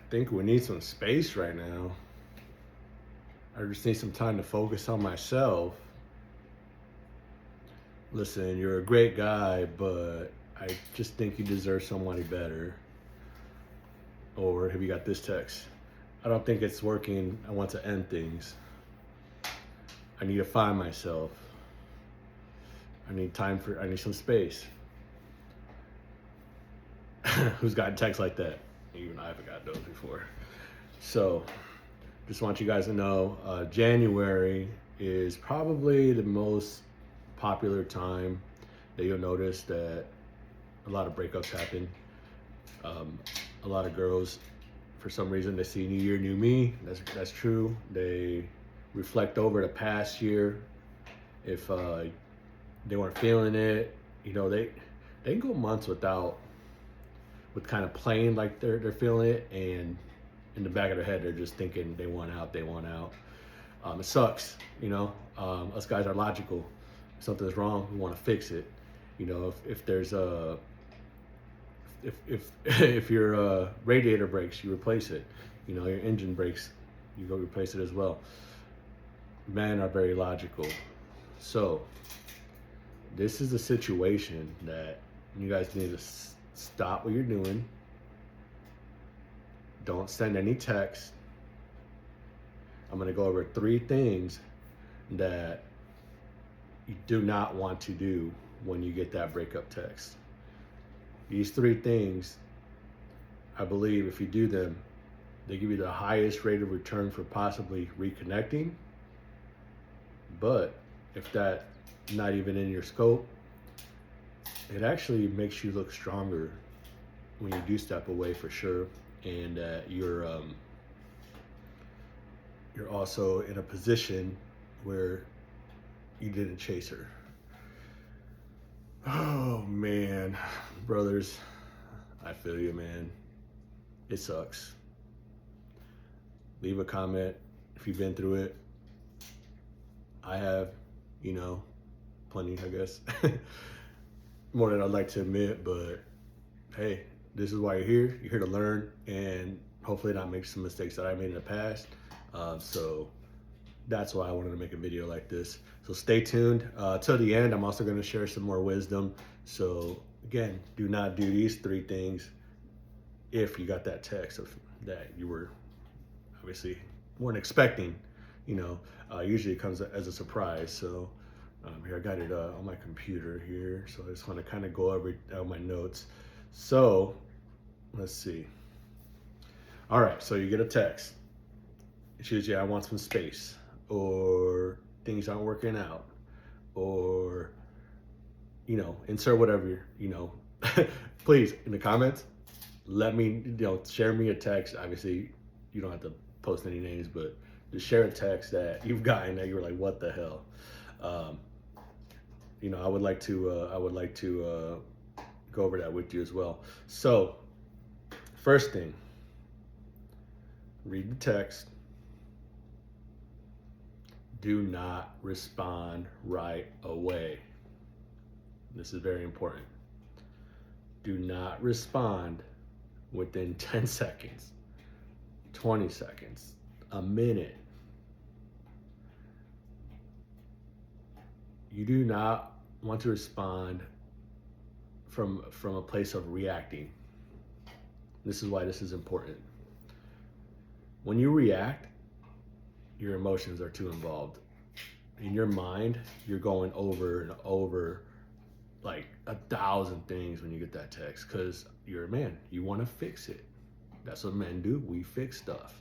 think we need some space right now. I just need some time to focus on myself. Listen, you're a great guy, but I just think you deserve somebody better. Or have you got this text? I don't think it's working. I want to end things. I need to find myself. I need some space. Who's gotten texts like that? Even I haven't got those before. So, just want you guys to know January is probably the most popular time that you'll notice that a lot of breakups happen. Um, a lot of girls, for some reason, they see new year, new me. That's true. They reflect over the past year. If they weren't feeling it, they can go months without with kind of playing like they're feeling it, and in the back of their head they're just thinking they want out, they want out. It sucks, us guys are logical. If something's wrong, we want to fix it. If there's a if if your radiator breaks, you replace it. Your engine breaks, you go replace it as well. Men are very logical. So this is a situation that you guys need to stop what you're doing. Don't send any text. I'm going to go over 3 things that you do not want to do when you get that breakup text. These 3 things, I believe if you do them, they give you the highest rate of return for possibly reconnecting. But if that's not even in your scope, it actually makes you look stronger when you do step away for sure. And you're also in a position where you didn't chase her. Oh man, brothers, I feel you, man. It sucks. Leave a comment if you've been through it. I have, plenty, I guess. More than I'd like to admit, but hey, this is why you're here. You're here to learn and hopefully not make some mistakes that I made in the past. So that's why I wanted to make a video like this. So stay tuned till the end. I'm also going to share some more wisdom. So again, do not do these 3 things if you got that text that you were obviously weren't expecting. Usually it comes as a surprise. So here I got it on my computer here. So I just want to kind of go over my notes. So let's see. All right, so you get a text. It's usually I want some space, or things aren't working out, or insert whatever please in the comments let me share me a text. Obviously you don't have to post any names, but just share a text that you've gotten that you were like, what the hell. I would like to go over that with you as well. So first thing, read the text. Do not respond right away. This is very important. Do not respond within 10 seconds, 20 seconds, a minute. You do not want to respond from a place of reacting. This is why this is important. When you react, your emotions are too involved. In your mind, you're going over and over like 1,000 things when you get that text, because you're a man. You want to fix it. That's what men do. We fix stuff.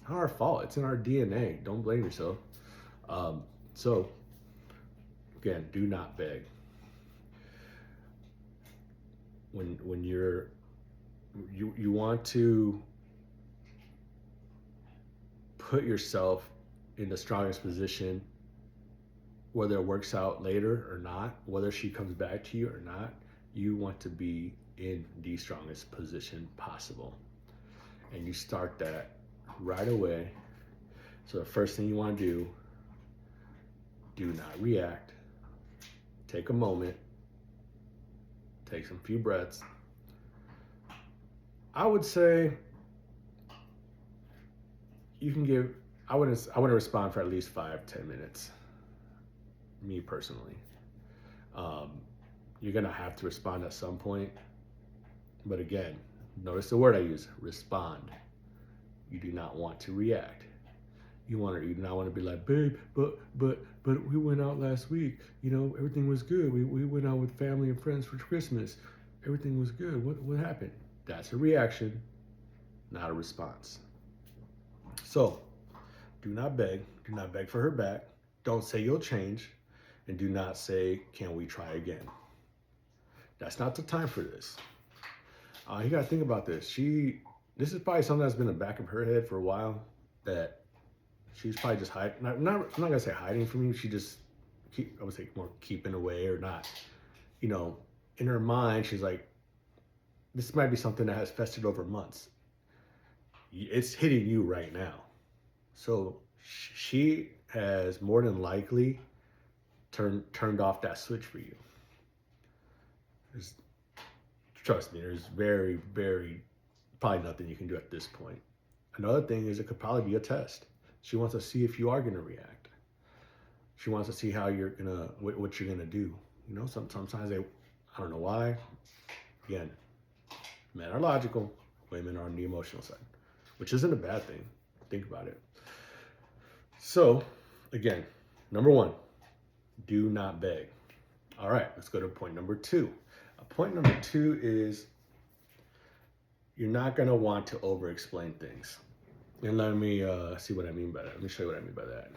It's not our fault. It's in our DNA. Don't blame yourself. So again, do not beg. When you want to put yourself in the strongest position, whether it works out later or not, whether she comes back to you or not, you want to be in the strongest position possible. And you start that right away. So the first thing you want to do not react. Take a moment, take some few breaths. I would say you can give. I wouldn't respond for at least 5-10 minutes. Me personally, um, you're gonna have to respond at some point. But again, notice the word I use: respond. You do not want to react. You do not want to be like, babe, but we went out last week. Everything was good. We went out with family and friends for Christmas. Everything was good. What happened? That's a reaction, not a response. So do not beg. Do not beg for her back. Don't say you'll change. And do not say, can we try again? That's not the time for this. You got to think about this. This is probably something that's been in the back of her head for a while, that she's probably just hiding. I'm not gonna say hiding from you. She just I would say more keeping away, or not. In her mind, she's like, this might be something that has festered over months. It's hitting you right now. So she has more than likely turned off that switch for you. Trust me, there's very, very probably nothing you can do at this point. Another thing is, it could probably be a test. She wants to see if you are going to react. She wants to see how you're gonna, what you're gonna do. Sometimes I don't know why. Again, men are logical, women are on the emotional side, which isn't a bad thing. Think about it. So, again, number one, do not beg. All right, let's go to point number two. Point number two is, you're not going to want to over-explain things. And let me see what I mean by that. Let me show you what I mean by that.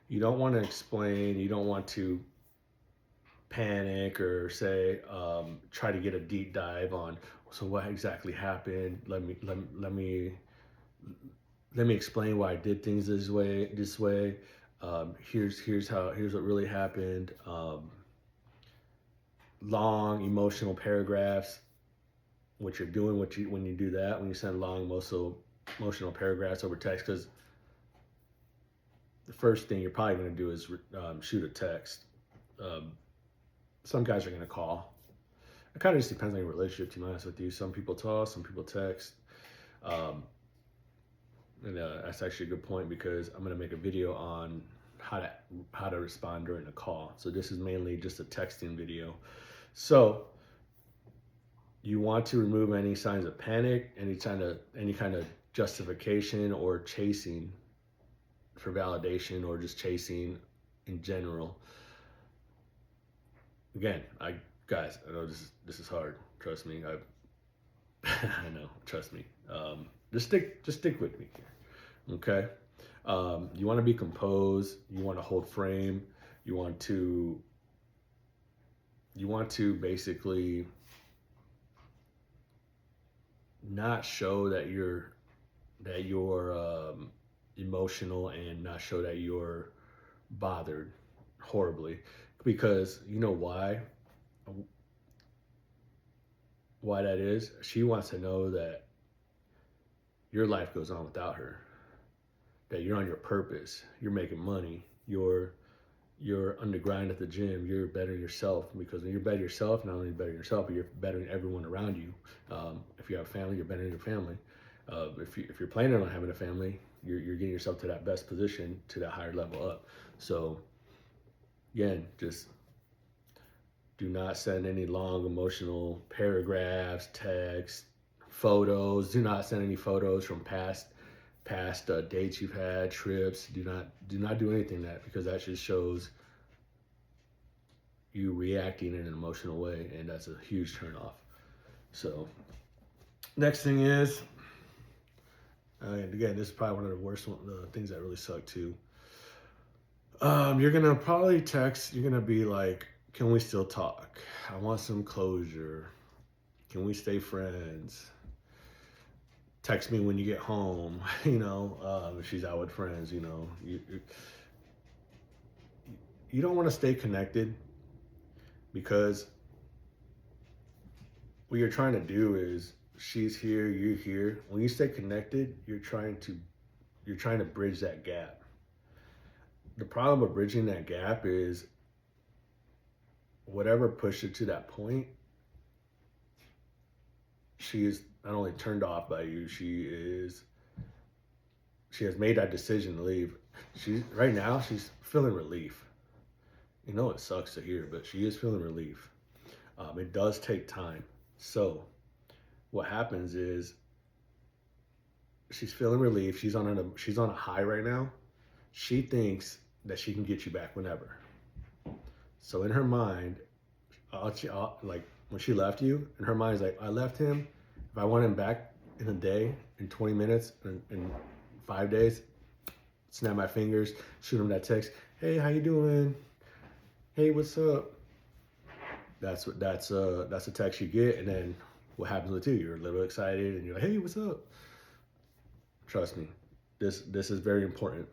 You don't want to explain. You don't want to panic or say, try to get a deep dive on, so what exactly happened? Let me explain why I did things this way. Here's what really happened. Long emotional paragraphs. What you're doing, when you do that, when you send long emotional paragraphs over text, because the first thing you're probably going to do is shoot a text. Some guys are going to call. It kind of just depends on your relationship, to be honest with you. Some people talk, some people text. And that's actually a good point, because I'm going to make a video on how to respond during a call. So this is mainly just a texting video. So you want to remove any signs of panic, any kind of justification or chasing for validation, or just chasing in general. Again, guys, I know this is hard. Trust me, I know. Trust me. Just stick with me here, okay? You want to be composed. You want to hold frame. You want to basically not show that you're emotional, and not show that you're bothered horribly, because you know why that is. She wants to know that your life goes on without her, that you're on your purpose, you're making money, you're on the grind at the gym, you're bettering yourself, because when you're bettering yourself, not only bettering yourself, but you're bettering everyone around you. If you have a family, you're bettering your family. If you're planning on having a family, you're getting yourself to that best position, to that higher level up. So again, just do not send any long emotional paragraphs, text, photos. Do not send any photos from past dates you've had, trips. Do not do anything because that just shows you reacting in an emotional way, and that's a huge turn off. So next thing is, and again, this is probably one of the worst things that really suck too. You're gonna probably text. You're gonna be like, "Can we still talk? I want some closure. Can we stay friends? Text me when you get home." If she's out with friends, you don't want to stay connected, because what you're trying to do is, she's here, you're here. When you stay connected, you're trying to bridge that gap. The problem with bridging that gap is, whatever pushed her to that point, she is not only turned off by you, she is she has made that decision to leave. Right now she's feeling relief. You know, it sucks to hear, but she is feeling relief. It does take time. So what happens is she's feeling relief. She's on a high right now. She thinks that she can get you back whenever. So in her mind, like when she left you, in her mind is like, I left him. If I want him back in a day, in 20 minutes, in 5 days, snap my fingers, shoot him that text. Hey, how you doing? Hey, what's up? That's a text you get, and then what happens with you? You're a little excited, and you're like, hey, what's up? Trust me, this is very important.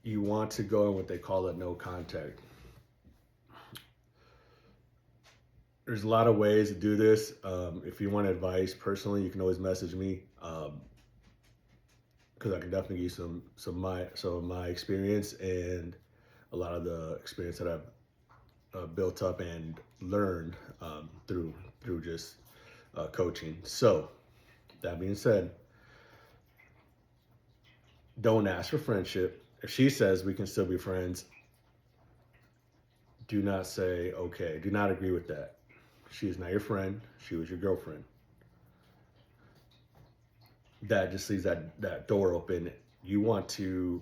You want to go in what they call a no contact. There's a lot of ways to do this. If you want advice personally, you can always message me because I can definitely give you some of my experience and a lot of the experience that I've built up and learned through just coaching. So that being said, don't ask for friendship. If she says we can still be friends, do not say okay. Do not agree with that. She is not your friend. She was your girlfriend. That just leaves that door open. You want to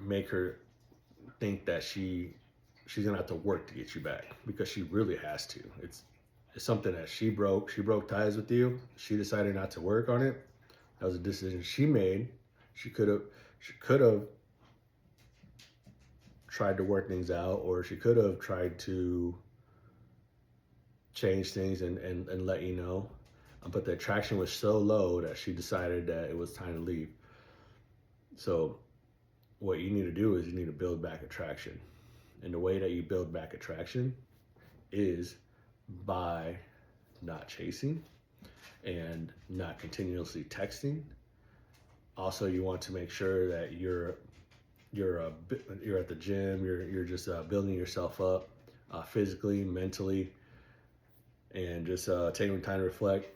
make her think that she's gonna have to work to get you back because she really has to. It's something that she broke. She broke ties with you. She decided not to work on it. That was a decision she made. She could have tried to work things out, or she could have tried to change things and let you know. But the attraction was so low that she decided that it was time to leave. So what you need to do is you need to build back attraction. And the way that you build back attraction is by not chasing and not continuously texting. Also, you want to make sure that you're at the gym. You're just building yourself up physically, mentally, and just taking time to reflect.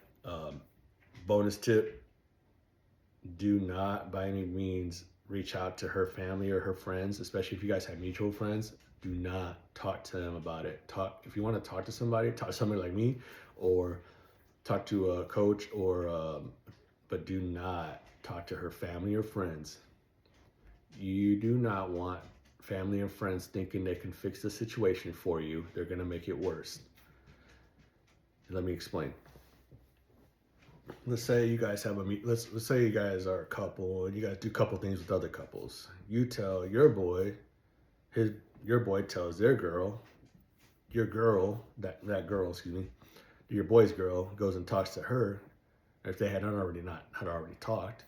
Bonus tip: do not by any means reach out to her family or her friends, especially if you guys have mutual friends. Do not talk to them about it. If you want to talk to somebody like me, or talk to a coach, but do not talk to her family or friends. You do not want family and friends thinking they can fix the situation for you. They're going to make it worse. Let me explain. Let's say you guys have let's say you guys are a couple and you guys do a couple things with other couples. You tell your boy, your boy tells their girl, that girl, excuse me, your boy's girl goes and talks to her, if they had already talked,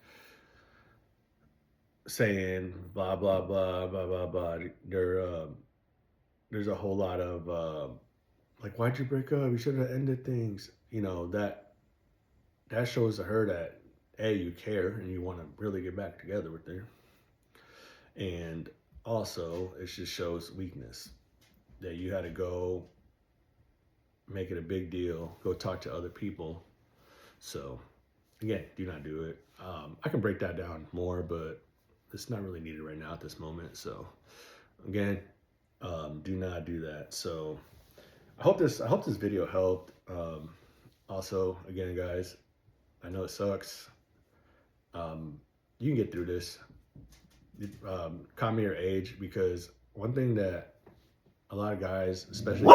saying blah blah blah blah blah blah. There's a whole lot of like, why'd you break up? You should have ended things. That shows to her that A, you care and you want to really get back together with her. And also, it just shows weakness that you had to go make it a big deal, go talk to other people. So, again, do not do it. I can break that down more, but it's not really needed right now at this moment. So, again, do not do that. So, I hope this video helped. Also, again, guys, I know it sucks. You can get through this. Comment your age, because one thing that a lot of guys, especially